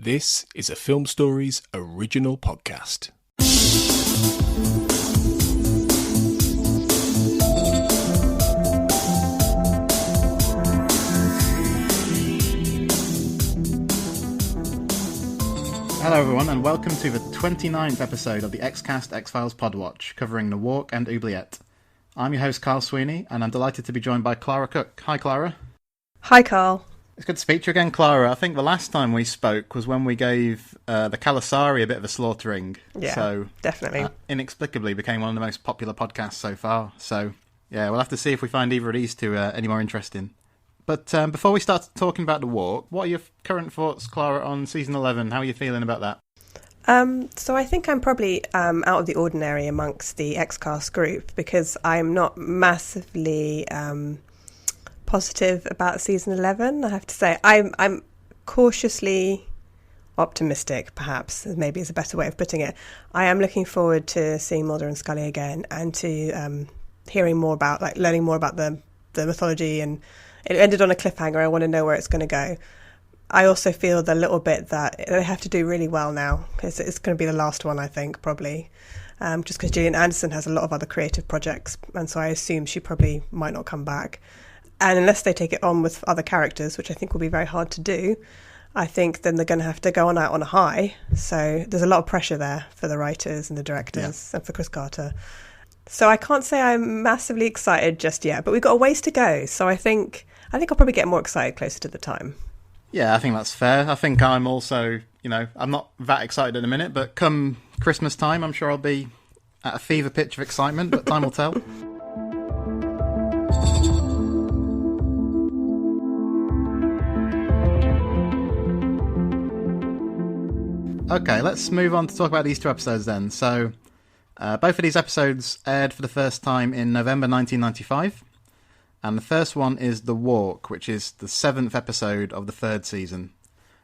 This is a Film Stories original podcast. Hello everyone and welcome to the 29th episode of the Xcast X-Files Podwatch, covering The Walk and Oubliette. I'm your host Carl Sweeney and I'm delighted to be joined by Clara Cook. Hi Clara. Hi Carl. It's good to speak to you again, Clara. I think the last time we spoke was when we gave the Calasari a bit of a slaughtering. Yeah, so, definitely. Inexplicably became one of the most popular podcasts so far. So, yeah, we'll have to see if we find either of these two any more interesting. But before we start talking about The Walk, what are your current thoughts, Clara, on Season 11? How are you feeling about that? So I think I'm probably out of the ordinary amongst the Xcast group because I'm not massively positive about Season 11, I have to say. I'm cautiously optimistic, perhaps, maybe is a better way of putting it. I am looking forward to seeing Mulder and Scully again and to hearing more about, learning more about the mythology, and it ended on a cliffhanger. I want to know where it's going to go. I also feel the little bit that they have to do really well now. It's going to be the last one, I think, probably. Just because Gillian Anderson has a lot of other creative projects, and so I assume she probably might not come back. And unless they take it on with other characters, which I think will be very hard to do, I think then they're going to have to go out on a high. So there's a lot of pressure there for the writers and the directors and for Chris Carter. So I can't say I'm massively excited just yet, but we've got a ways to go. So I think I'll probably get more excited closer to the time. Yeah, I think that's fair. I think I'm also, I'm not that excited at the minute, but come Christmas time, I'm sure I'll be at a fever pitch of excitement, but time will tell. Okay, let's move on to talk about these two episodes then. So, both of these episodes aired for the first time in November 1995. And the first one is The Walk, which is the 7th episode of the 3rd season.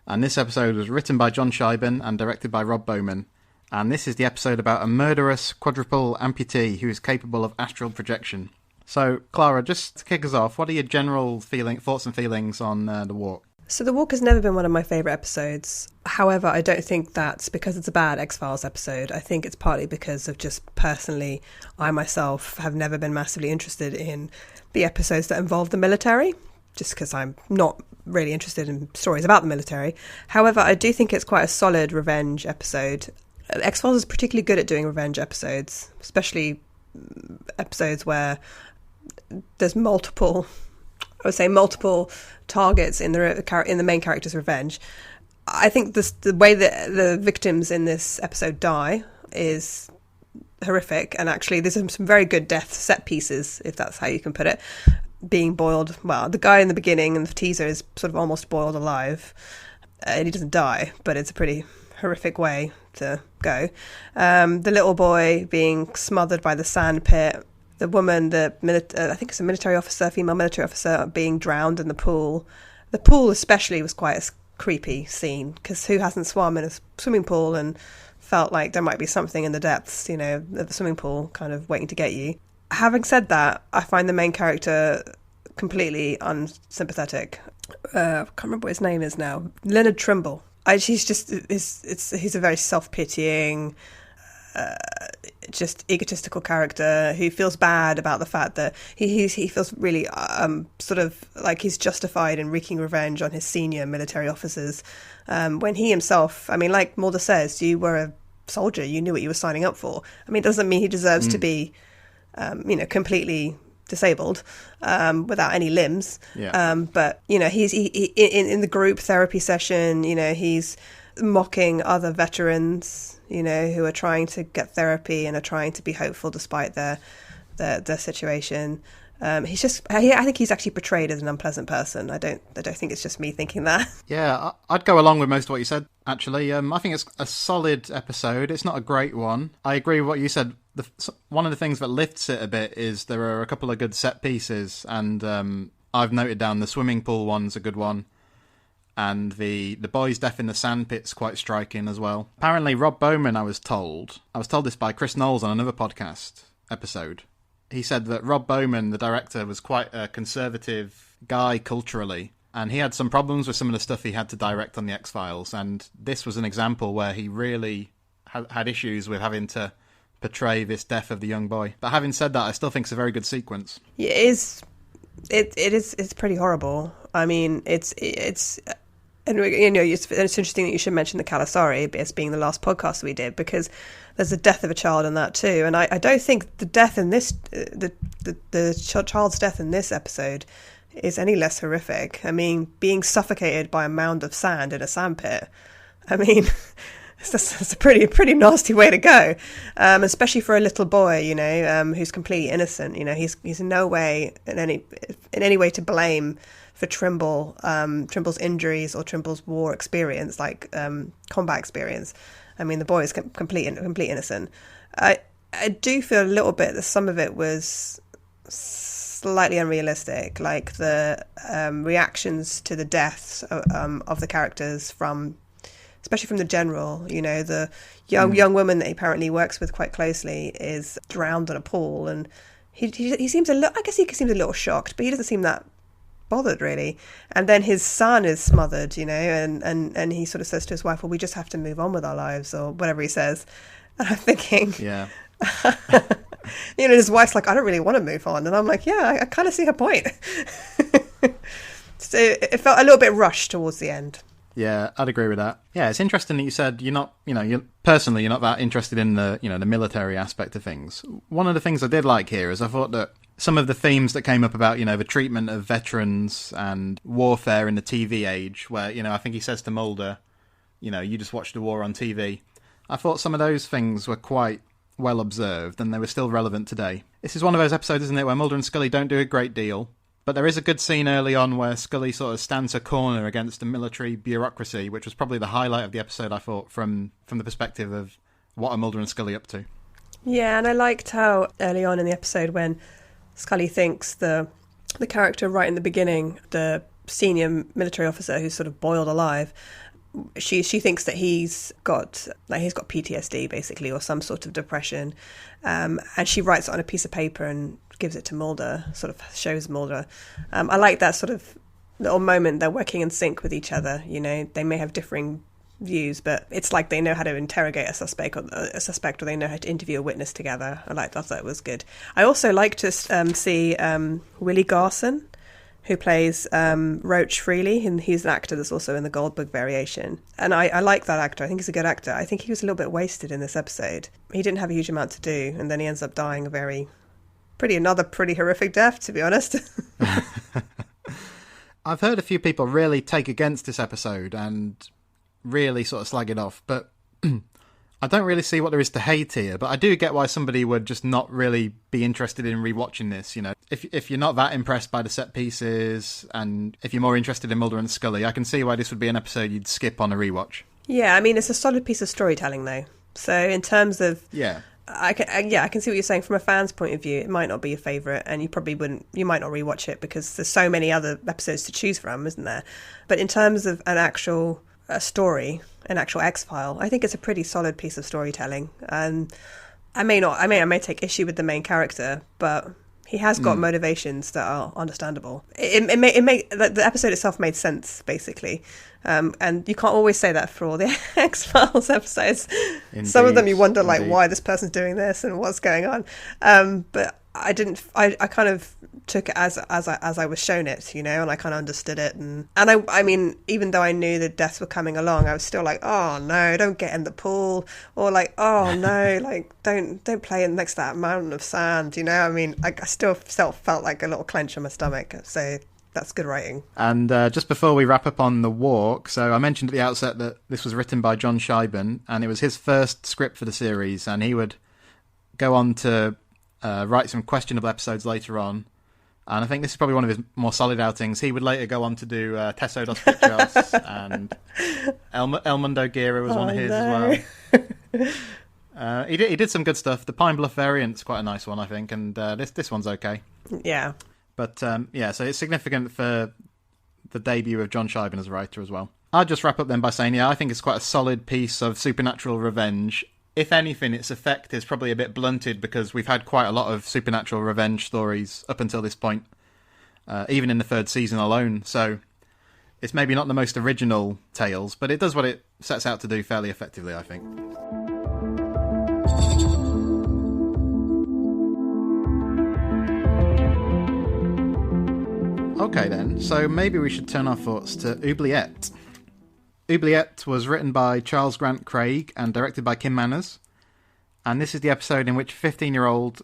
And this episode was written by John Shiban and directed by Rob Bowman. And this is the episode about a murderous quadruple amputee who is capable of astral projection. So, Clara, just to kick us off, what are your general thoughts and feelings on The Walk? So The Walk has never been one of my favourite episodes. However, I don't think that's because it's a bad X-Files episode. I think it's partly because of just personally, I myself have never been massively interested in the episodes that involve the military, just because I'm not really interested in stories about the military. However, I do think it's quite a solid revenge episode. X-Files is particularly good at doing revenge episodes, especially episodes where there's multiple targets in the main character's revenge. I think the way that the victims in this episode die is horrific, and actually there's some very good death set pieces, if that's how you can put it. Being boiled, well, the guy in the beginning in the teaser is sort of almost boiled alive, and he doesn't die, but it's a pretty horrific way to go. The little boy being smothered by the sand pit. The woman, I think it's a female military officer, being drowned in the pool. The pool especially was quite a creepy scene, because who hasn't swum in a swimming pool and felt like there might be something in the depths, of the swimming pool kind of waiting to get you. Having said that, I find the main character completely unsympathetic. I can't remember what his name is now. Leonard Trimble. He's a very self-pitying, just egotistical character who feels bad about the fact that he feels really sort of like he's justified in wreaking revenge on his senior military officers, when he himself, like Mulder says, you were a soldier, you knew what you were signing up for. It doesn't mean he deserves to be completely disabled without any limbs. But he's in the group therapy session, he's mocking other veterans who are trying to get therapy and are trying to be hopeful despite their situation. I think he's actually portrayed as an unpleasant person. I don't think it's just me thinking that. Yeah, I'd go along with most of what you said, actually. I think it's a solid episode. It's not a great one. I agree with what you said. One of the things that lifts it a bit is there are a couple of good set pieces, and I've noted down the swimming pool one's a good one. And the boy's death in the sandpit's quite striking as well. Apparently, Rob Bowman, I was told this by Chris Knowles on another podcast episode. He said that Rob Bowman, the director, was quite a conservative guy culturally, And he had some problems with some of the stuff he had to direct on The X-Files, and this was an example where he really had issues with having to portray this death of the young boy. But having said that, I still think it's a very good sequence. Yeah, it's pretty horrible. I mean, it's and you know, it's interesting that you should mention the Calasari as being the last podcast we did, because there's the death of a child in that too. And I don't think the death in this, the child's death in this episode is any less horrific. I mean, being suffocated by a mound of sand in a sandpit. I mean, it's a pretty nasty way to go, especially for a little boy, you know, who's completely innocent. You know, he's in no way in any way to blame for Trimble's injuries or Trimble's war experience, like combat experience. I mean, the boy is complete innocent. I do feel a little bit that some of it was slightly unrealistic, like the reactions to the deaths of the characters especially from the general. You know, the young woman that he apparently works with quite closely is drowned in a pool, and he seems a little, I guess he seems a little shocked, but he doesn't seem that bothered really. And then his son is smothered, you know, and he sort of says to his wife, well, we just have to move on with our lives, or whatever he says. And I'm thinking, yeah. You know, his wife's like, I don't really want to move on. And I'm like, yeah, I kind of see her point. So it felt a little bit rushed towards the end. Yeah, I'd agree with that. Yeah, it's interesting that you said you're not that interested in the military aspect of things. One of the things I did like here is I thought that some of the themes that came up about, the treatment of veterans and warfare in the TV age, where, I think he says to Mulder, you just watched the war on TV. I thought some of those things were quite well observed, and they were still relevant today. This is one of those episodes, isn't it, where Mulder and Scully don't do a great deal, but there is a good scene early on where Scully sort of stands her corner against the military bureaucracy, which was probably the highlight of the episode, I thought, from the perspective of what are Mulder and Scully up to. Yeah, and I liked how early on in the episode when Scully thinks the character right in the beginning, the senior military officer who's sort of boiled alive, she thinks that he's got PTSD basically, or some sort of depression, and she writes it on a piece of paper and gives it to Mulder, sort of shows Mulder. I like that sort of little moment. They're working in sync with each other. They may have differing views, but it's like they know how to interrogate a suspect, or they know how to interview a witness together. I thought it was good. I also like to see Willie Garson, who plays Roach Freely, and he's an actor that's also in the Goldberg variation. And I like that actor. I think he's a good actor. I think he was a little bit wasted in this episode. He didn't have a huge amount to do, and then he ends up dying another pretty horrific death, to be honest. I've heard a few people really take against this episode and really sort of slag it off, but I don't really see what there is to hate here. But I do get why somebody would just not really be interested in rewatching this. If you're not that impressed by the set pieces, and if you're more interested in Mulder and Scully, I can see why this would be an episode you'd skip on a rewatch. Yeah, I mean, it's a solid piece of storytelling though. So in terms of I can see what you're saying. From a fan's point of view, it might not be your favourite, and you might not rewatch it because there's so many other episodes to choose from, isn't there? But in terms of an actual story, an actual X-File, I think it's a pretty solid piece of storytelling. And I may take issue with the main character, but he has got motivations that are understandable. The episode itself made sense, basically. And you can't always say that for all the X-Files episodes. Indeed. Some of them you wonder, why this person's doing this and what's going on. But I didn't. I kind of took it as I was shown it, and I kind of understood it. And I mean, even though I knew the deaths were coming along, I was still like, oh no, don't get in the pool, or like, oh no, don't play it next to that mountain of sand. I mean, I still felt like a little clench on my stomach. So that's good writing. And just before we wrap up on The Walk, so I mentioned at the outset that this was written by John Scheiben, and it was his first script for the series, and he would go on to write some questionable episodes later on. And I think this is probably one of his more solid outings. He would later go on to do Teso dos Pictures, and El Mundo Gira was one of his as well. He did some good stuff. The Pine Bluff variant's quite a nice one, I think, and this one's okay. Yeah. But so it's significant for the debut of John Scheiben as a writer as well. I'll just wrap up then by saying, I think it's quite a solid piece of supernatural revenge. If anything, its effect is probably a bit blunted because we've had quite a lot of supernatural revenge stories up until this point, even in the third season alone. So It's maybe not the most original tales, but it does what it sets out to do fairly effectively, I think. Okay then, so maybe we should turn our thoughts to Oubliette. Oubliette was written by Charles Grant Craig and directed by Kim Manners. And this is the episode in which a 15-year-old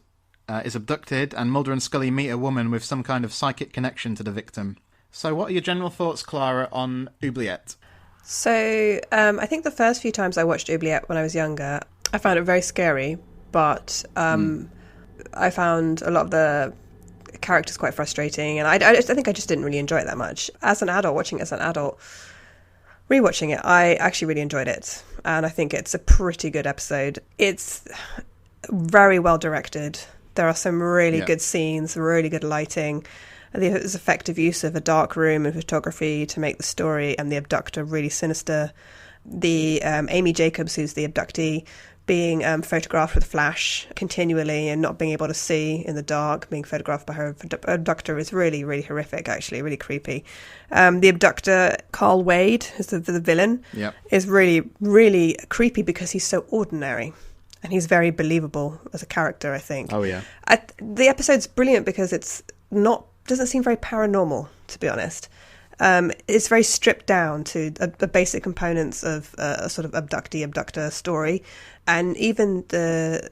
is abducted and Mulder and Scully meet a woman with some kind of psychic connection to the victim. So what are your general thoughts, Clara, on Oubliette? So I think the first few times I watched Oubliette when I was younger, I found it very scary, but I found a lot of the characters quite frustrating, and I think I just didn't really enjoy it that much. As an adult, watching it as an adult, rewatching it, I actually really enjoyed it, and I think it's a pretty good episode. It's very well directed. There are some really good scenes, really good lighting. I think it was effective use of a dark room and photography to make the story and the abductor really sinister. The Amy Jacobs, who's the abductee, being photographed with flash continually and not being able to see in the dark, being photographed by her abductor is really, really horrific, actually, really creepy. The abductor, Carl Wade, is the villain, is really, really creepy because he's so ordinary. And he's very believable as a character, I think. Oh, yeah. The episode's brilliant because doesn't seem very paranormal, to be honest. It's very stripped down to the basic components of a sort of abductee-abductor story. And even the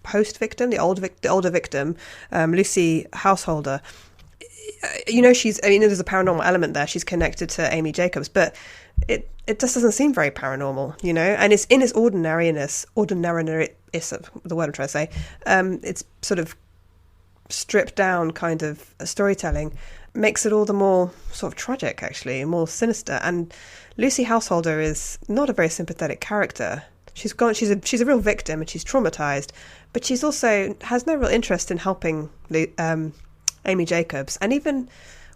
post-victim, the older victim, Lucy Householder, there's a paranormal element there. She's connected to Amy Jacobs, but it just doesn't seem very paranormal, and it's in its ordinariness is the word I'm trying to say. It's sort of stripped down kind of storytelling makes it all the more sort of tragic, actually, more sinister. And Lucy Householder is not a very sympathetic character. She's a real victim and she's traumatized, but she's also has no real interest in helping Amy Jacobs. And even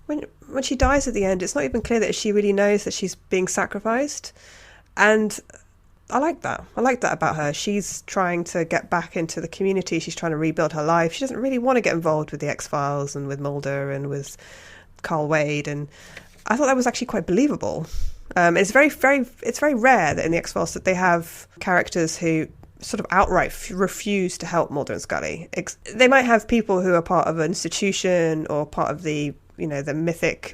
when she dies at the end, it's not even clear that she really knows that she's being sacrificed. And I like that. I like that about her. She's trying to get back into the community. She's trying to rebuild her life. She doesn't really want to get involved with the X-Files and with Mulder and with Carl Wade. And I thought that was actually quite believable. It's very rare that in the X-Files that they have characters who sort of outright refuse to help Mulder and Scully. They might have people who are part of an institution or part of the mythic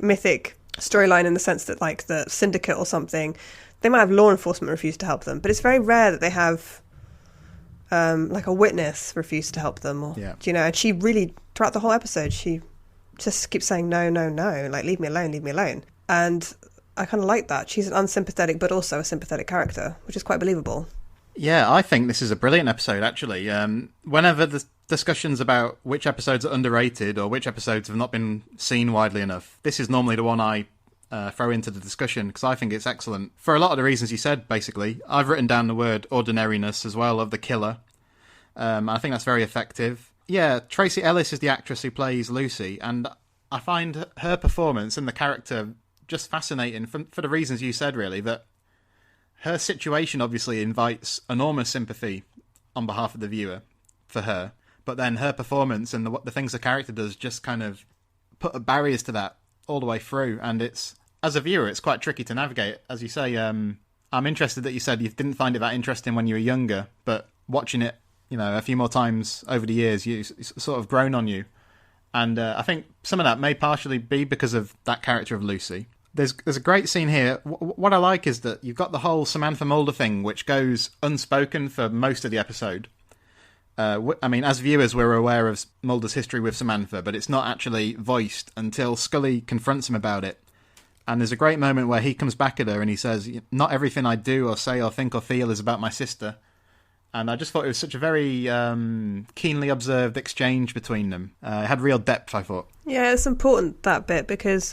storyline in the sense that, like, the syndicate or something. They might have law enforcement refuse to help them, but it's very rare that they have like a witness refuse to help them. And she really, throughout the whole episode, she just keeps saying, no, like, leave me alone. And I kind of like that. She's an unsympathetic but also a sympathetic character, which is quite believable. Yeah, I think this is a brilliant episode, actually. Whenever the discussions about which episodes are underrated or which episodes have not been seen widely enough, this is normally the one I throw into the discussion because I think it's excellent. For a lot of the reasons you said, basically. I've written down the word ordinariness as well of the killer. I think that's very effective. Yeah, Tracy Ellis is the actress who plays Lucy, and I find her performance and the character just fascinating for the reasons you said, really, that her situation obviously invites enormous sympathy on behalf of the viewer for her, but then her performance and the things the character does just kind of put barriers to that all the way through, and it's, as a viewer, it's quite tricky to navigate. As you say, I'm interested that you said you didn't find it that interesting when you were younger, but watching it, a few more times over the years, it's sort of grown on you. And I think some of that may partially be because of that character of Lucy. There's a great scene here. What I like is that you've got the whole Samantha Mulder thing, which goes unspoken for most of the episode. As viewers, we're aware of Mulder's history with Samantha, but it's not actually voiced until Scully confronts him about it. And there's a great moment where he comes back at her and he says, "Not everything I do or say or think or feel is about my sister." And I just thought it was such a very keenly observed exchange between them. It had real depth, I thought. Yeah, it's important, that bit, because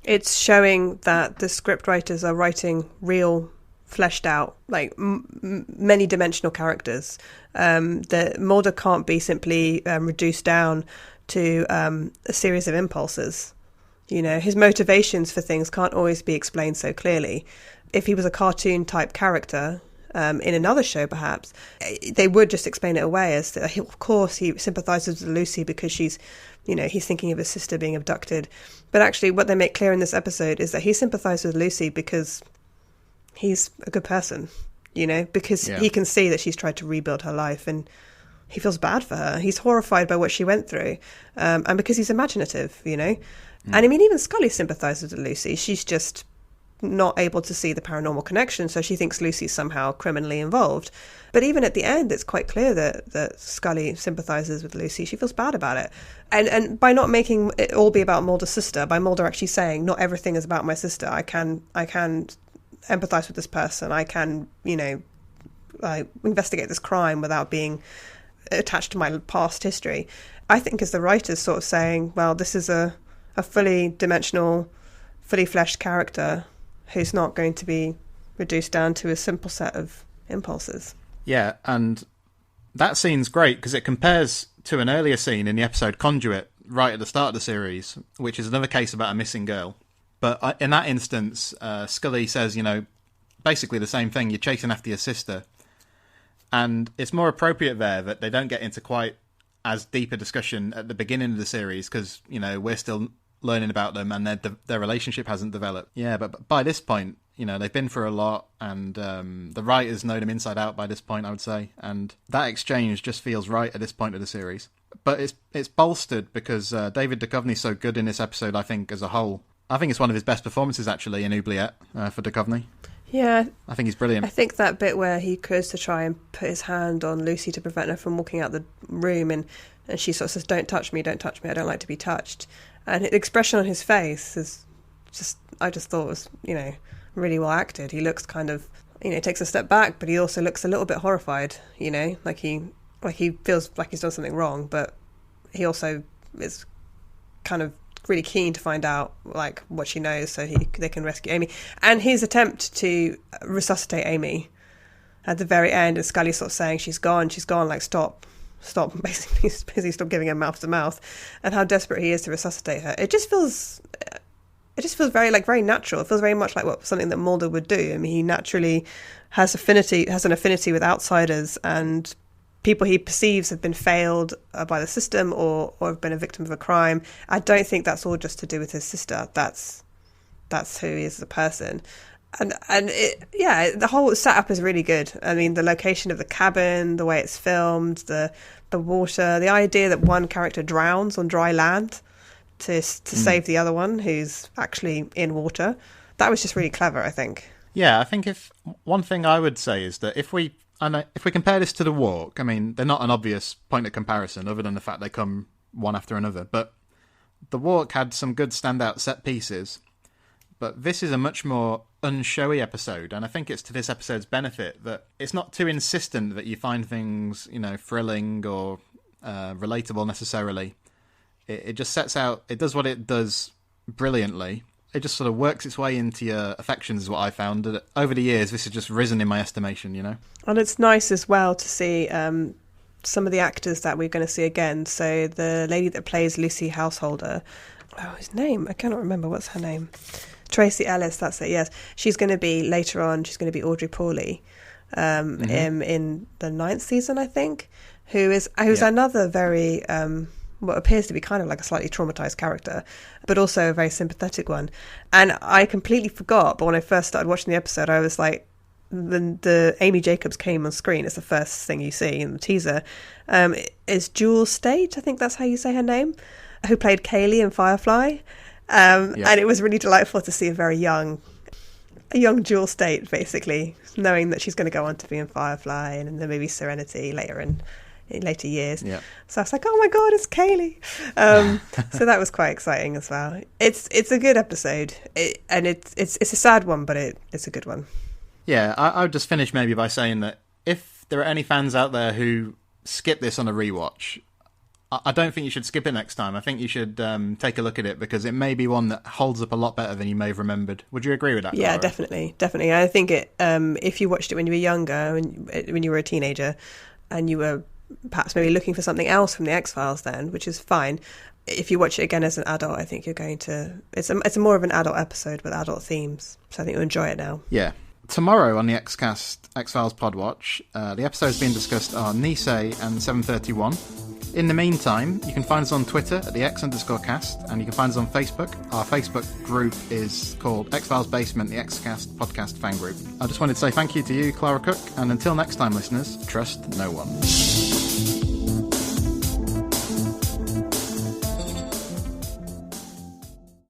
it's showing that the script writers are writing real, fleshed out, like many-dimensional characters. That Mulder can't be simply reduced down to a series of impulses. His motivations for things can't always be explained so clearly. If he was a cartoon-type character, in another show perhaps, they would just explain it away as that, of course he sympathises with Lucy because she's, he's thinking of his sister being abducted. But actually what they make clear in this episode is that he sympathises with Lucy because he's a good person, because he can see that she's tried to rebuild her life and he feels bad for her. He's horrified by what she went through, and because he's imaginative, And I mean, even Scully sympathises with Lucy. She's just not able to see the paranormal connection, so she thinks Lucy's somehow criminally involved. But even at the end, it's quite clear that Scully sympathises with Lucy. She feels bad about it. And by not making it all be about Mulder's sister, by Mulder actually saying, not everything is about my sister, I can empathise with this person, I can, investigate this crime without being attached to my past history, I think as the writers sort of saying, well, this is a fully dimensional, fully fleshed character who's not going to be reduced down to a simple set of impulses. Yeah, and that scene's great because it compares to an earlier scene in the episode Conduit right at the start of the series, which is another case about a missing girl. But in that instance, Scully says, basically the same thing, you're chasing after your sister. And it's more appropriate there that they don't get into quite as deep a discussion at the beginning of the series because, we're still learning about them and their relationship hasn't developed. Yeah, but by this point, they've been through a lot and the writers know them inside out by this point, I would say. And that exchange just feels right at this point of the series. But it's bolstered because David Duchovny's so good in this episode, I think, as a whole. I think it's one of his best performances, actually, in Oubliette for Duchovny. Yeah. I think he's brilliant. I think that bit where he goes to try and put his hand on Lucy to prevent her from walking out the room and she sort of says, don't touch me, I don't like to be touched. And the expression on his face is just, I just thought was, really well acted. He looks kind of, takes a step back, but he also looks a little bit horrified, like he feels like he's done something wrong, but he also is kind of really keen to find out like what she knows so they can rescue Amy. And his attempt to resuscitate Amy at the very end, and Scully sort of saying she's gone, like stop, basically stop giving her mouth to mouth, and how desperate he is to resuscitate her. It just feels very natural. It feels very much like something that Mulder would do. I mean, he naturally has an affinity with outsiders and people he perceives have been failed by the system or have been a victim of a crime. I don't think that's all just to do with his sister. That's who he is as a person. And the whole setup is really good. I mean, the location of the cabin, the way it's filmed, the water, the idea that one character drowns on dry land to save the other one who's actually in water. That was just really clever, I think. Yeah, I think if one thing I would say is that if we compare this to The Walk, I mean, they're not an obvious point of comparison other than the fact they come one after another, but The Walk had some good standout set pieces, but this is a much more unshowy episode, and I think it's to this episode's benefit that it's not too insistent that you find things, thrilling or relatable necessarily. It just sets out, it does what it does brilliantly. It just sort of works its way into your affections is what I found. Over the years, this has just risen in my estimation, And it's nice as well to see some of the actors that we're going to see again. So the lady that plays Lucy Householder, his name, I cannot remember, what's her name? Tracy Ellis, that's it, yes. She's going to be, later on, she's going to be Audrey Pauly in the 9th season, I think, who's another very... what appears to be kind of like a slightly traumatized character, but also a very sympathetic one. And I completely forgot, but when I first started watching the episode, I was like, the Amy Jacobs came on screen. It's the first thing you see in the teaser. Is Jewel State, I think that's how you say her name, who played Kaylee in Firefly. And it was really delightful to see a young Jewel State, basically, knowing that she's going to go on to be in Firefly and in the movie Serenity later in later years. Yeah. So I was like, oh my God, it's Kaylee. So that was quite exciting as well. It's a good episode, and it's a sad one, but it's a good one. Yeah, I would just finish maybe by saying that if there are any fans out there who skip this on a rewatch, I don't think you should skip it next time. I think you should take a look at it because it may be one that holds up a lot better than you may have remembered. Would you agree with that? Yeah, Laura? Definitely. I think it. If you watched it when you were younger, when you were a teenager, and you were perhaps maybe looking for something else from the X-Files then, which is fine. If you watch it again as an adult, I think you're going to... It's a more of an adult episode with adult themes, so I think you'll enjoy it now. Yeah. tomorrow on the X-Files Podwatch, the episodes being discussed are Nisei and 731. In the meantime, you can find us on Twitter at the X_cast, and you can find us on Facebook. Our Facebook group is called X-Files Basement, the Xcast podcast fan group. I just wanted to say thank you to you, Clara Cook, and until next time, listeners, trust no one.